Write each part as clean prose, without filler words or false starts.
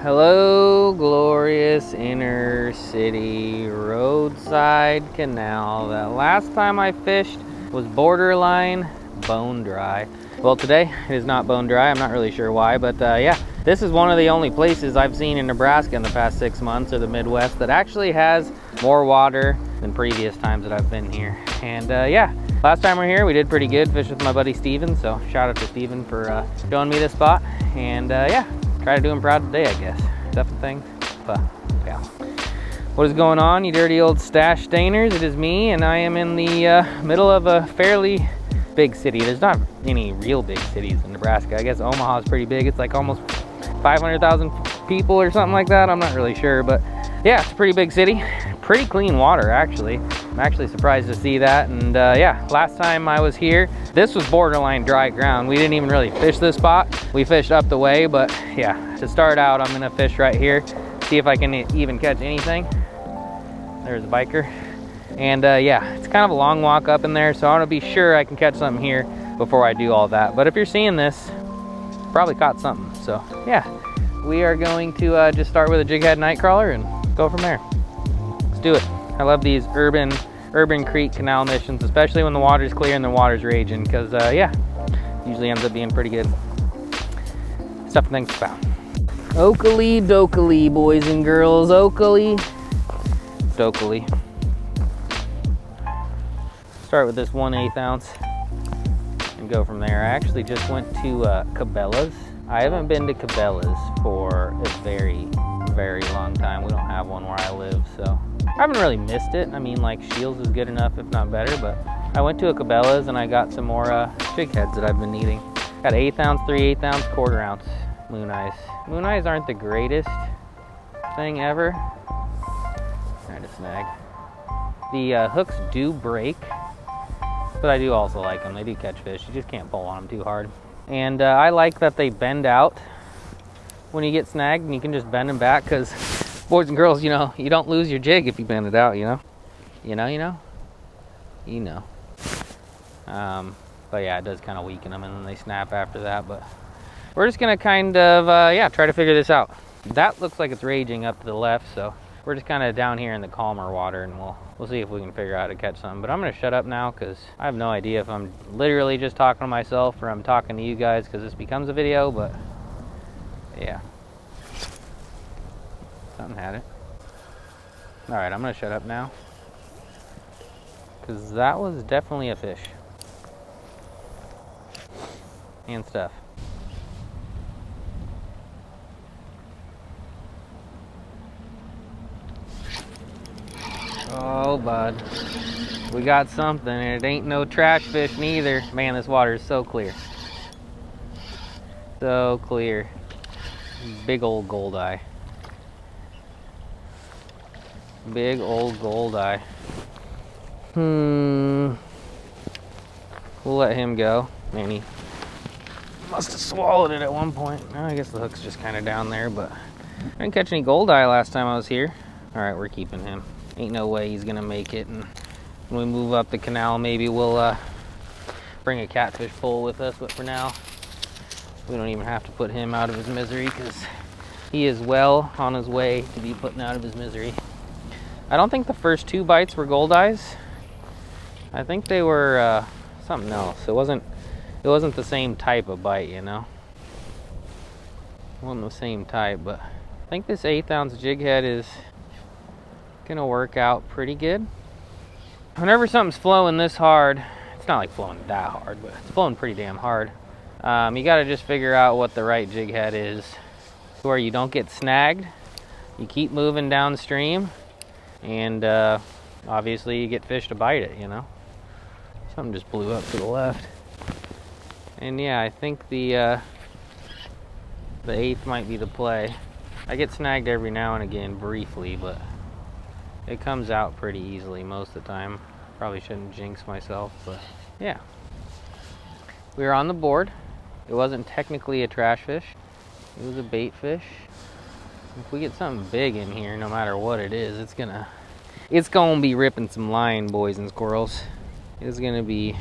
Hello, glorious inner city roadside canal. The last time I fished was borderline bone dry. Well, today it is not bone dry. I'm not really sure why, but yeah, this is one of the only places I've seen in Nebraska in the past 6 months, or the Midwest, that actually has more water than previous times that I've been here. And yeah, last time we were here, we did pretty good. Fished with my buddy Steven, so shout out to Steven for showing me this spot. And yeah, try to do him proud today, I guess. Stuffing things, but yeah. What is going on, you dirty old stash stainers? It is me, and I am in the middle of a fairly big city. There's not any real big cities in Nebraska. I guess Omaha is pretty big. It's like almost 500,000 people or something like that. I'm not really sure, but yeah, it's a pretty big city. Pretty clean water, actually. I'm actually surprised to see that. And yeah, last time I was here, this was borderline dry ground. We didn't even really fish this spot. We fished up the way, but yeah, to start out, I'm gonna fish right here, see if I can even catch anything. There's a biker. And yeah, it's kind of a long walk up in there, so I want to be sure I can catch something here before I do all that. But if you're seeing this, probably caught something. So yeah, we are going to just start with a jig head night crawler and go from there. Let's do it. I love these urban creek canal missions, especially when the water's clear and the water's raging, because yeah, usually ends up being pretty good stuff to think about. Oakley dokley, boys and girls. Oakley dokley. Start with this 1/8 ounce and go from there. I actually just went to Cabela's. I haven't been to Cabela's for a very, very long time. We don't have one where I live, so I haven't really missed it. I mean, like, Shields is good enough, if not better, but I went to a Cabela's and I got some more jig heads that I've been needing. Got 1/8 ounce, 3/8 ounce, 1/4 ounce moon eyes. Moon eyes aren't the greatest thing ever. Trying to snag. The hooks do break, but I do also like them. They do catch fish. You just can't pull on them too hard. And I like that they bend out when you get snagged, and you can just bend them back, because boys and girls, you know, you don't lose your jig if you bend it out, you know? You know. But yeah, it does kind of weaken them, and then they snap after that. But we're just gonna kind of, yeah, try to figure this out. That looks like it's raging up to the left, so we're just kind of down here in the calmer water, and we'll see if we can figure out how to catch something. But I'm gonna shut up now, because I have no idea if I'm literally just talking to myself or I'm talking to you guys, because this becomes a video. But yeah, something had it. All right, I'm gonna shut up now, because that was definitely a fish and stuff. Oh, bud, we got something, and it ain't no trash fish neither. Man, this water is so clear. So clear. Big old goldeye. Big old goldeye. We'll let him go. Man, he must have swallowed it at one point. I guess the hook's just kind of down there, but I didn't catch any goldeye last time I was here. All right, we're keeping him. Ain't no way he's gonna make it. And when we move up the canal, maybe we'll bring a catfish pole with us. But for now, we don't even have to put him out of his misery, because he is well on his way to be putting out of his misery. I don't think the first 2 bites were goldeyes. I think they were something else. It wasn't the same type of bite, you know. It wasn't the same type, but I think this 1/8 ounce jig head is gonna work out pretty good. Whenever something's flowing this hard, it's not like flowing that hard, but it's flowing pretty damn hard. You gotta just figure out what the right jig head is, where you don't get snagged. You keep moving downstream, and obviously you get fish to bite it, you know. Something just blew up to the left. And yeah, I think the 1/8 might be the play. I get snagged every now and again briefly, but it comes out pretty easily most of the time. Probably shouldn't jinx myself, but yeah. We were on the board. It wasn't technically a trash fish. It was a bait fish. If we get something big in here, no matter what it is, it's gonna be ripping some line, boys and squirrels. It's gonna be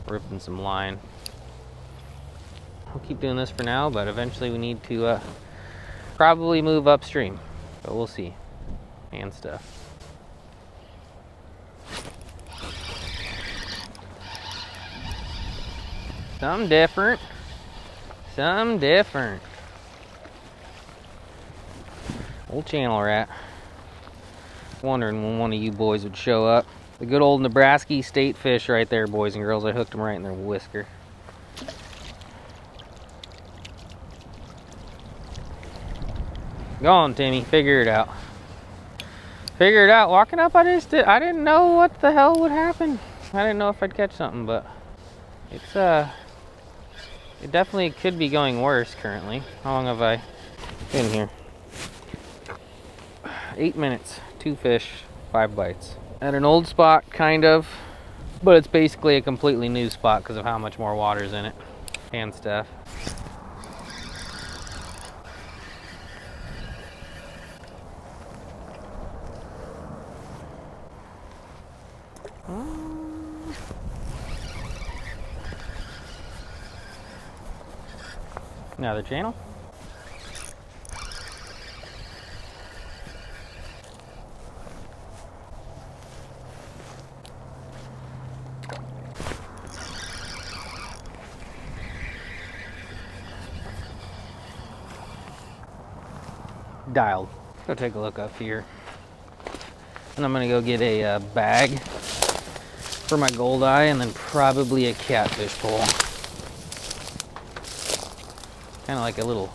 ripping some line. I'll keep doing this for now, but eventually we need to Probably move upstream, but we'll see. And stuff. Something different. Something different. Old channel rat. Wondering when one of you boys would show up. The good old Nebraska state fish right there, boys and girls. I hooked them right in their whisker. Go on, Timmy. Figure it out. Figure it out. Walking up, I didn't know what the hell would happen. I didn't know if I'd catch something, but it's it definitely could be going worse currently. How long have I been here? 8 minutes, 2 fish, 5 bites. At an old spot, kind of, but it's basically a completely new spot because of how much more water's in it and stuff. Another channel. Dialed. Go take a look up here. And I'm gonna go get a bag for my goldeye and then probably a catfish pole. Kind of like a little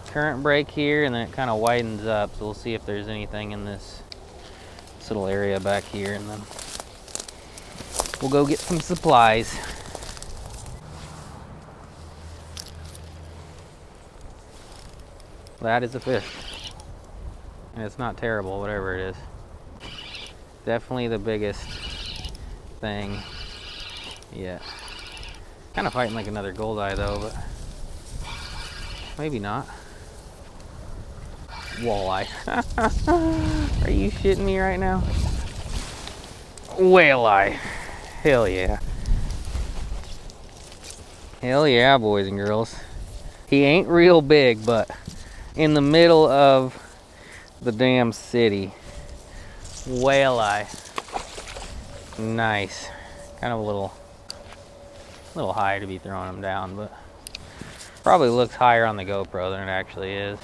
current break here, and then it kind of widens up, so we'll see if there's anything in this little area back here, and then we'll go get some supplies. That is a fish, and it's not terrible, whatever it is. Definitely the biggest thing yet. Kind of fighting like another goldeye though, but maybe not. Walleye. Are you shitting me right now? Whaleye. Hell yeah. Hell yeah, boys and girls. He ain't real big, but in the middle of the damn city. Whaleye. Nice. Kind of a little high to be throwing him down, but probably looks higher on the GoPro than it actually is.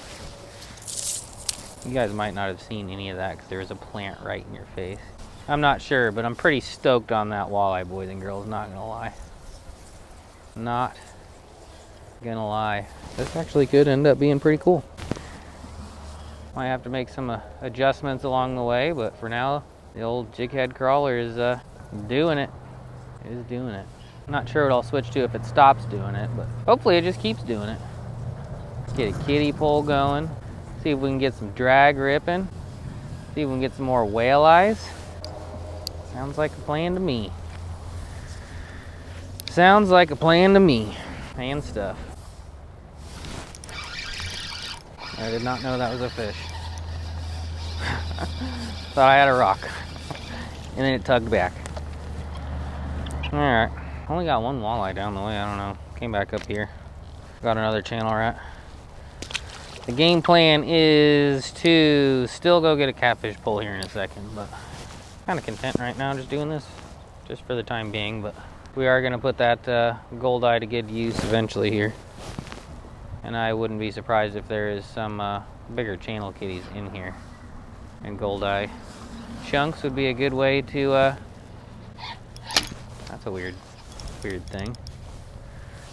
You guys might not have seen any of that because there was a plant right in your face. I'm not sure, but I'm pretty stoked on that walleye, boys and girls, not gonna lie. Not gonna lie. This actually could end up being pretty cool. Might have to make some adjustments along the way, but for now, the old jig head crawler is doing it. It is doing it. I'm not sure what I'll switch to if it stops doing it, but hopefully it just keeps doing it. Let's get a kiddie pole going. See if we can get some drag ripping. See if we can get some more whale eyes. Sounds like a plan to me. Sounds like a plan to me. And stuff. I did not know that was a fish. Thought I had a rock. And then it tugged back. Alright. Only got one walleye down the way, I don't know. Came back up here. Got another channel rat. The game plan is to still go get a catfish pole here in a second, but kind of content right now just doing this just for the time being, but we are going to put that goldeye to good use eventually here. And I wouldn't be surprised if there is some bigger channel kitties in here. And goldeye chunks would be a good way to, that's a weird thing.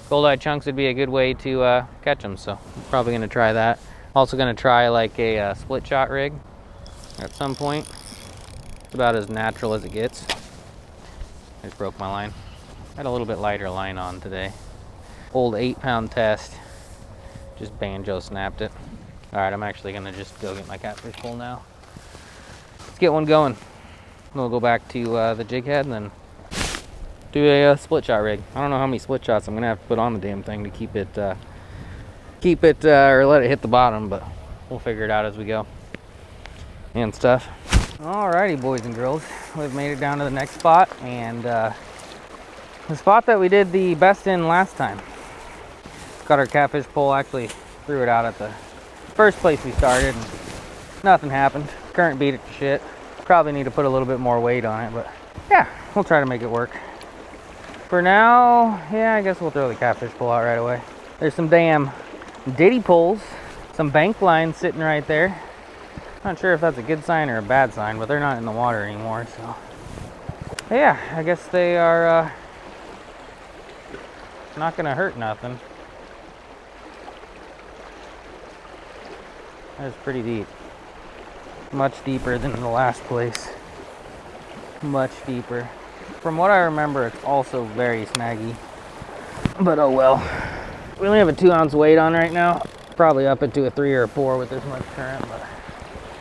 Goldeye chunks would be a good way to catch them, so I'm probably going to try that. Also going to try like a split shot rig at some point. It's about as natural as it gets. I just broke my line. Had a little bit lighter line on today. Old 8-pound test. Just banjo snapped it. Alright, I'm actually going to just go get my catfish pole now. Let's get one going. We'll go back to the jig head and then do a split shot rig. I don't know how many split shots I'm gonna have to put on the damn thing to keep it or let it hit the bottom, but we'll figure it out as we go and stuff. Alrighty, boys and girls, we've made it down to the next spot, and the spot that we did the best in last time. Got our catfish pole, actually threw it out at the First place we started, and nothing happened. Current beat it to shit. Probably need to put a little bit more weight on it, but yeah, we'll try to make it work. For now, yeah, I guess we'll throw the catfish pole out right away. There's some damn diddy poles, some bank lines sitting right there. Not sure if that's a good sign or a bad sign, but they're not in the water anymore, so. But yeah, I guess they are not gonna hurt nothing. That's pretty deep. Much deeper than the last place. Much deeper. From what I remember, it's also very snaggy. But oh well. We only have a 2-ounce weight on right now. Probably up it to a 3 or a 4 with this much current, but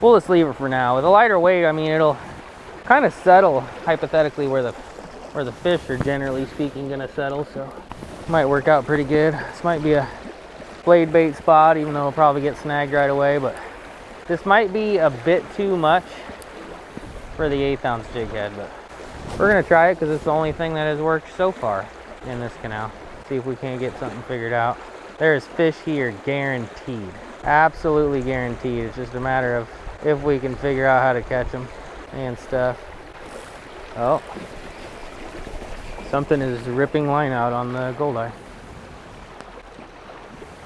we'll just leave it for now. With a lighter weight, I mean, it'll kind of settle hypothetically where the fish are generally speaking gonna settle, so might work out pretty good. This might be a blade bait spot, even though it'll probably get snagged right away, but this might be a bit too much for the 1/8 ounce jig head, but we're gonna try it because it's the only thing that has worked so far in this canal. See if we can't get something figured out. There is fish here, guaranteed. Absolutely guaranteed. It's just a matter of if we can figure out how to catch them and stuff. Oh, something is ripping line out on the goldeye.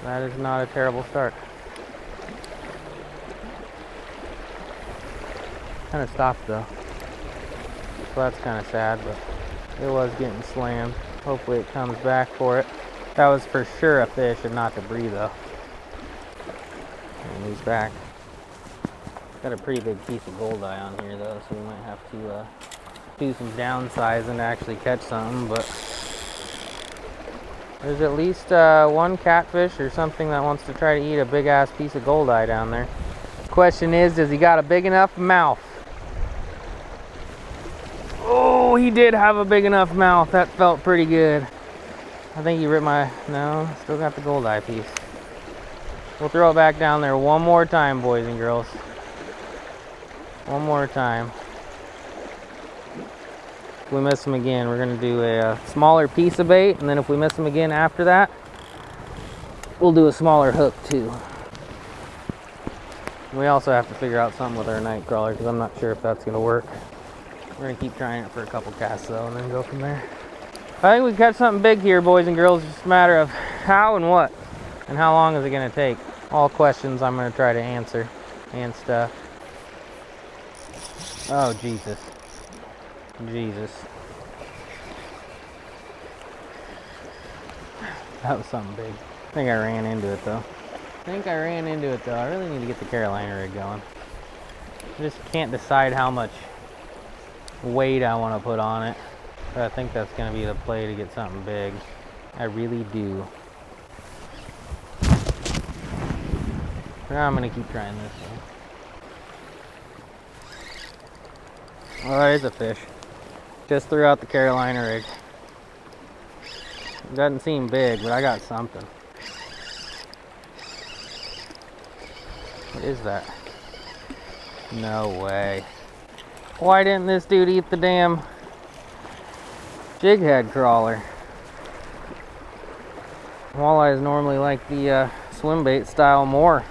That is not a terrible start. Kind of stopped though, so that's kind of sad, but it was getting slammed. Hopefully it comes back for it. That was for sure a fish and not debris though. And he's back. Got a pretty big piece of goldeye on here though, so we might have to do some downsizing to actually catch something, but there's at least one catfish or something that wants to try to eat a big ass piece of goldeye down there. Question is, does he got a big enough mouth? Oh, he did have a big enough mouth. That felt pretty good. I think he ripped my, no, still got the goldeye piece. We'll throw it back down there one more time, boys and girls. One more time. If we miss him again, we're gonna do a smaller piece of bait, and then if we miss him again after that, we'll do a smaller hook too. We also have to figure out something with our night crawler because I'm not sure if that's gonna work. We're gonna keep trying it for a couple casts though, and then go from there. I think we catch something big here, boys and girls. It's just a matter of how and what, and how long is it gonna take. All questions I'm gonna try to answer and stuff. Oh, Jesus. Jesus. That was something big. I think I ran into it though. I really need to get the Carolina rig going. I just can't decide how much weight I want to put on it. But I think that's going to be the play to get something big. I really do. For now, I'm going to keep trying this one. Oh, there's a fish. Just threw out the Carolina rig. It doesn't seem big, but I got something. What is that? No way. Why didn't this dude eat the damn jig head crawler? Walleyes normally like the swim bait style more.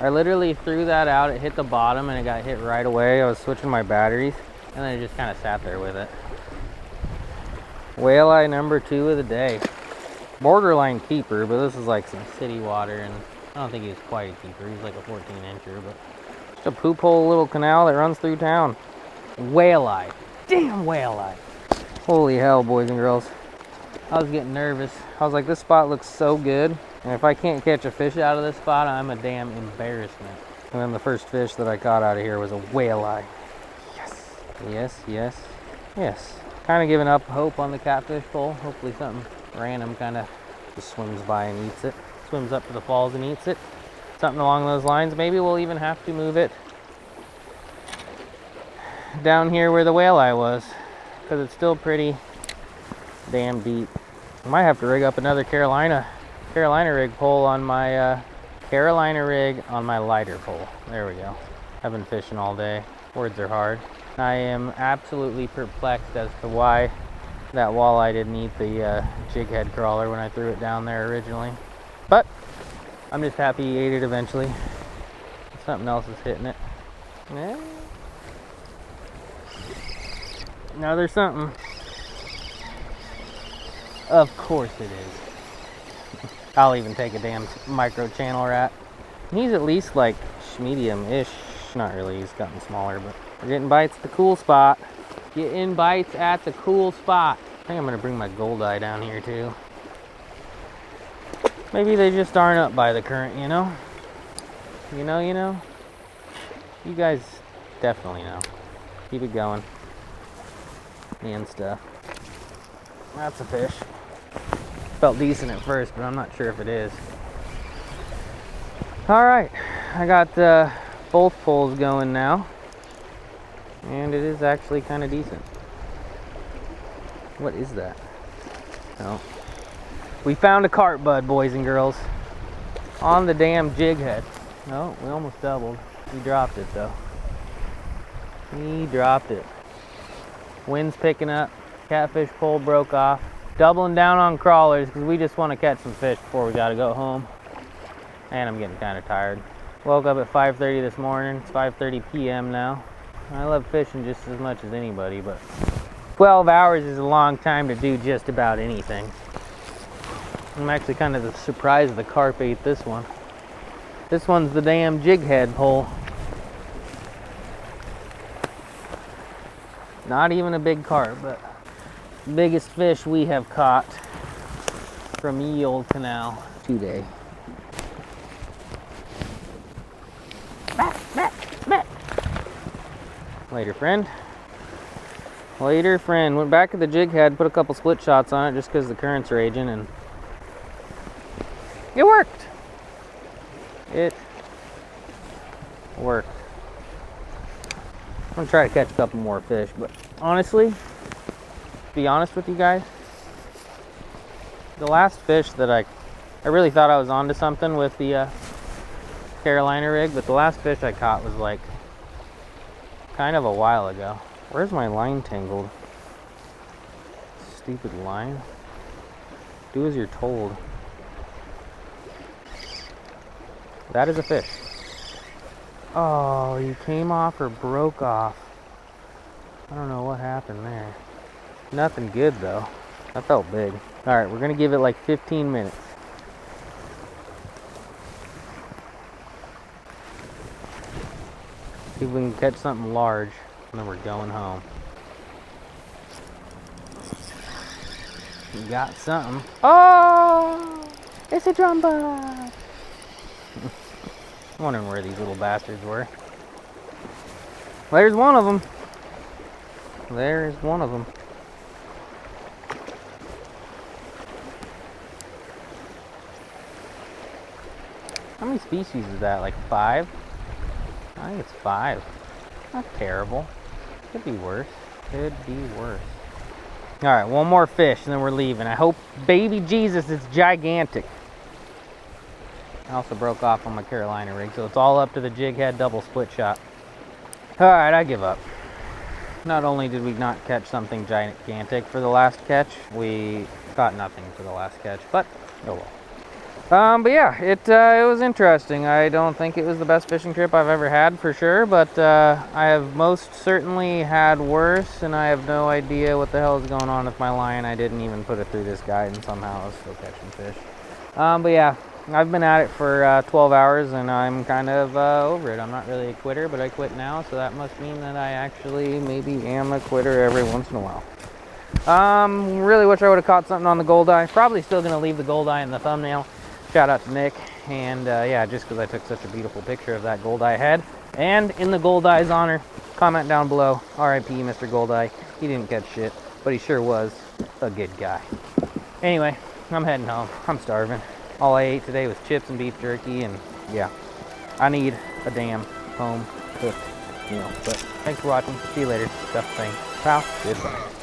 I literally threw that out, it hit the bottom and it got hit right away. I was switching my batteries and then it just kind of sat there with it. Walleye number 2 of the day. Borderline keeper, but this is like some city water, and I don't think he's quite a keeper. He's like a 14-incher, but just a poop hole little canal that runs through town. Walleye. Damn walleye. Holy hell, boys and girls. I was getting nervous. I was like, this spot looks so good, and if I can't catch a fish out of this spot, I'm a damn embarrassment. And then the first fish that I caught out of here was a walleye. Yes. Yes, yes, yes. Kind of giving up hope on the catfish pole. Hopefully something random kind of just swims by and eats it. Swims up to the falls and eats it. Something along those lines. Maybe we'll even have to move it down here where the walleye was, because it's still pretty damn deep. I might have to rig up another Carolina rig pole on my Carolina rig on my lighter pole. There we go. I've been fishing all day. Words are hard. I am absolutely perplexed as to why that walleye didn't eat the jig head crawler when I threw it down there originally. But I'm just happy he ate it eventually. Something else is hitting it. Yeah. Now there's something. Of course it is. I'll even take a damn micro channel rat. He's at least like medium-ish. Not really, he's gotten smaller, but we're getting bites at the cool spot. Getting bites at the cool spot. I think I'm gonna bring my goldeye down here too. Maybe they just aren't up by the current, you know? You know? You guys definitely know. Keep it going. And stuff. That's a fish. Felt decent at first, but I'm not sure if it is. Alright, I got both poles going now. And it is actually kind of decent. What is that? Oh. We found a carp bud, boys and girls. On the damn jig head. No, we almost doubled. He dropped it though. He dropped it. Wind's picking up. Catfish pole broke off. Doubling down on crawlers because we just want to catch some fish before we got to go home. And I'm getting kind of tired. Woke up at 5:30 this morning. It's 5:30 p.m. now. I love fishing just as much as anybody, but 12 hours is a long time to do just about anything. I'm actually kind of surprised the carp ate this one. This one's the damn jig head pole. Not even a big carp, but biggest fish we have caught from ye old canal today. Later, friend. Later, friend. Went back to the jig head, put a couple split shots on it just because the current's raging, and it worked. It worked. I'm gonna try to catch a couple more fish, but honestly, to be honest with you guys, the last fish that I really thought I was onto something with the Carolina rig, but the last fish I caught was like kind of a while ago. Where's my line tangled? Stupid line. Do as you're told. That is a fish. Oh, he came off or broke off. I don't know what happened there. Nothing good though. That felt big. Alright, we're gonna give it like 15 minutes. See if we can catch something large, and then we're going home. We got something. Oh! It's a drum bug! I'm wondering where these little bastards were. There's one of them. There's one of them. How many species is that? Like 5? I think it's 5. Not terrible. Could be worse. Could be worse. Alright, one more fish and then we're leaving. I hope baby Jesus is gigantic. I also broke off on my Carolina rig, so it's all up to the jig head double split shot. Alright, I give up. Not only did we not catch something gigantic for the last catch, we caught nothing for the last catch, but oh well. But yeah, it was interesting. I don't think it was the best fishing trip I've ever had for sure, but I have most certainly had worse, and I have no idea what the hell is going on with my line. I didn't even put it through this guide, and somehow I was still catching fish. But yeah, I've been at it for 12 hours, and I'm kind of over it. I'm not really a quitter, but I quit now, so that must mean that I actually maybe am a quitter every once in a while. Really wish I would have caught something on the goldeye. Probably still going to leave the goldeye in the thumbnail. Shout out to Nick, and yeah, just because I took such a beautiful picture of that goldeye head. And in the goldeye's honor, comment down below, RIP Mr. Goldeye. He didn't catch shit, but he sure was a good guy. Anyway, I'm heading home. I'm starving. All I ate today was chips and beef jerky, and yeah, I need a damn home cooked meal. But thanks for watching. See you later. Stuff thing. Pal. Goodbye.